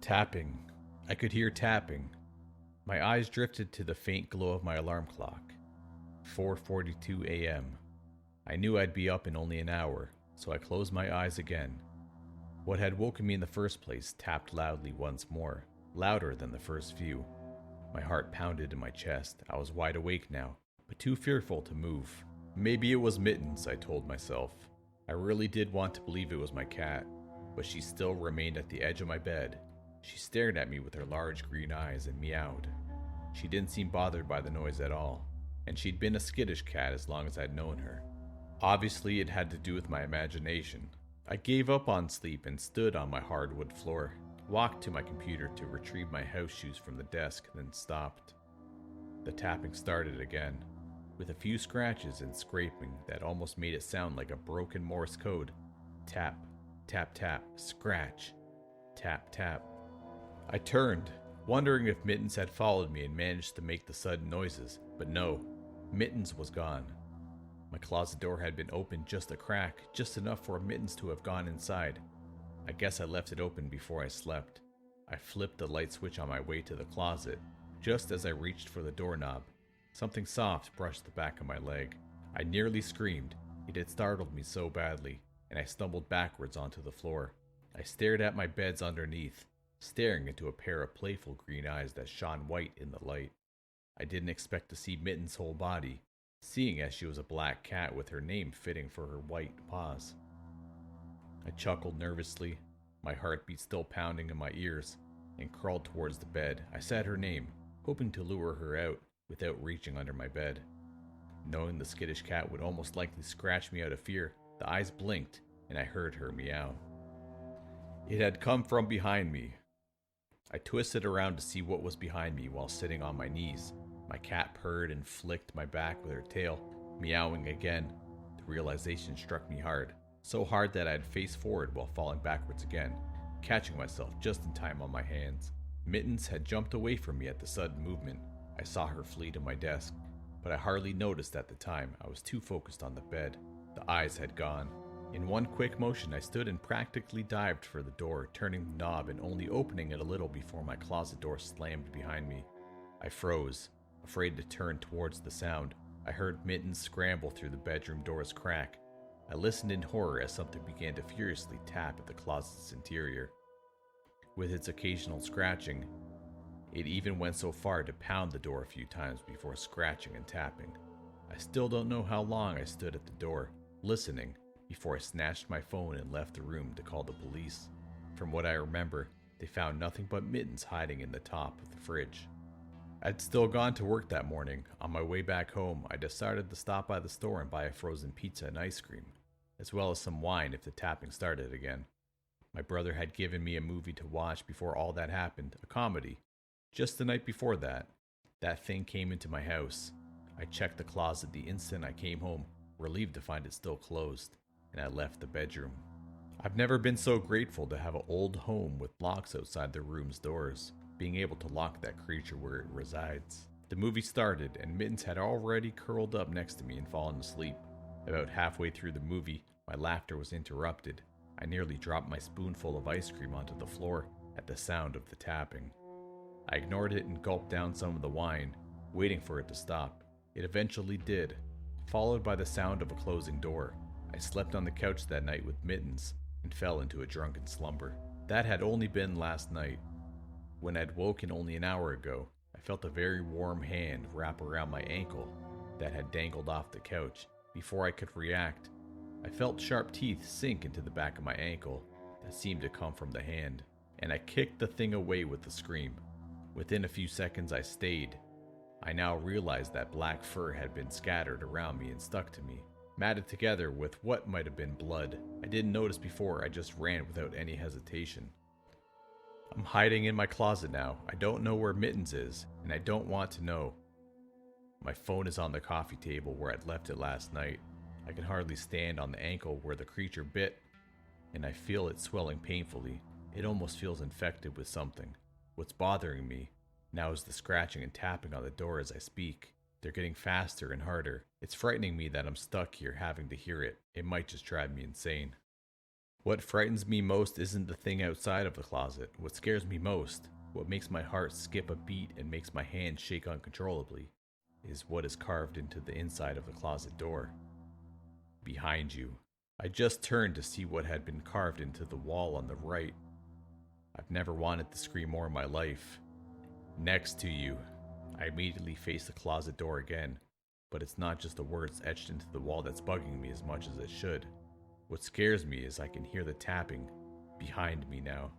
Tapping. I could hear tapping. My eyes drifted to the faint glow of my alarm clock. 4:42 a.m. I knew I'd be up in only an hour, so I closed my eyes again. What had woken me in the first place tapped loudly once more, louder than the first few. My heart pounded in my chest. I was wide awake now, but too fearful to move. Maybe it was Mittens, I told myself. I really did want to believe it was my cat, but she still remained at the edge of my bed. She stared at me with her large green eyes and meowed. She didn't seem bothered by the noise at all, and she'd been a skittish cat as long as I'd known her. Obviously, it had to do with my imagination. I gave up on sleep and stood on my hardwood floor, walked to my computer to retrieve my house shoes from the desk, then stopped. The tapping started again, with a few scratches and scraping that almost made it sound like a broken Morse code. Tap, tap, tap, scratch, tap, tap. I turned, wondering if Mittens had followed me and managed to make the sudden noises, but no, Mittens was gone. My closet door had been opened just a crack, just enough for Mittens to have gone inside. I guess I left it open before I slept. I flipped the light switch on my way to the closet. Just as I reached for the doorknob, something soft brushed the back of my leg. I nearly screamed. It had startled me so badly, and I stumbled backwards onto the floor. I stared at my beds underneath, staring into a pair of playful green eyes that shone white in the light. I didn't expect to see Mittens' whole body, seeing as she was a black cat with her name fitting for her white paws. I chuckled nervously, my heartbeat still pounding in my ears, and crawled towards the bed. I said her name, hoping to lure her out without reaching under my bed. Knowing the skittish cat would almost likely scratch me out of fear, the eyes blinked, and I heard her meow. It had come from behind me. I twisted around to see what was behind me while sitting on my knees. My cat purred and flicked my back with her tail, meowing again. The realization struck me hard, so hard that I had faced forward while falling backwards again, catching myself just in time on my hands. Mittens had jumped away from me at the sudden movement. I saw her flee to my desk, but I hardly noticed at the time. I was too focused on the bed. The eyes had gone. In one quick motion, I stood and practically dived for the door, turning the knob and only opening it a little before my closet door slammed behind me. I froze, afraid to turn towards the sound. I heard Mittens scramble through the bedroom door's crack. I listened in horror as something began to furiously tap at the closet's interior. With its occasional scratching, it even went so far to pound the door a few times before scratching and tapping. I still don't know how long I stood at the door, listening, before I snatched my phone and left the room to call the police. From what I remember, they found nothing but Mittens hiding in the top of the fridge. I'd still gone to work that morning. On my way back home, I decided to stop by the store and buy a frozen pizza and ice cream, as well as some wine if the tapping started again. My brother had given me a movie to watch before all that happened, a comedy. Just the night before that thing came into my house. I checked the closet the instant I came home, relieved to find it still closed, and I left the bedroom. I've never been so grateful to have an old home with locks outside the room's doors, being able to lock that creature where it resides. The movie started, and Mittens had already curled up next to me and fallen asleep. About halfway through the movie, my laughter was interrupted. I nearly dropped my spoonful of ice cream onto the floor at the sound of the tapping. I ignored it and gulped down some of the wine, waiting for it to stop. It eventually did, followed by the sound of a closing door. I slept on the couch that night with Mittens and fell into a drunken slumber. That had only been last night. When I'd woken only an hour ago, I felt a very warm hand wrap around my ankle that had dangled off the couch. Before I could react, I felt sharp teeth sink into the back of my ankle that seemed to come from the hand, and I kicked the thing away with a scream. Within a few seconds I stayed. I now realized that black fur had been scattered around me and stuck to me, matted together with what might have been blood. I didn't notice before. I just ran without any hesitation. I'm hiding in my closet now. I don't know where Mittens is, and I don't want to know. My phone is on the coffee table where I'd left it last night. I can hardly stand on the ankle where the creature bit, and I feel it swelling painfully. It almost feels infected with something. What's bothering me now is the scratching and tapping on the door as I speak. They're getting faster and harder. It's frightening me that I'm stuck here having to hear it. It might just drive me insane. What frightens me most isn't the thing outside of the closet. What scares me most, what makes my heart skip a beat and makes my hands shake uncontrollably, is what is carved into the inside of the closet door. Behind you. I just turned to see what had been carved into the wall on the right. I've never wanted to scream more in my life. Next to you. I immediately face the closet door again, but it's not just the words etched into the wall that's bugging me as much as it should. What scares me is I can hear the tapping behind me now.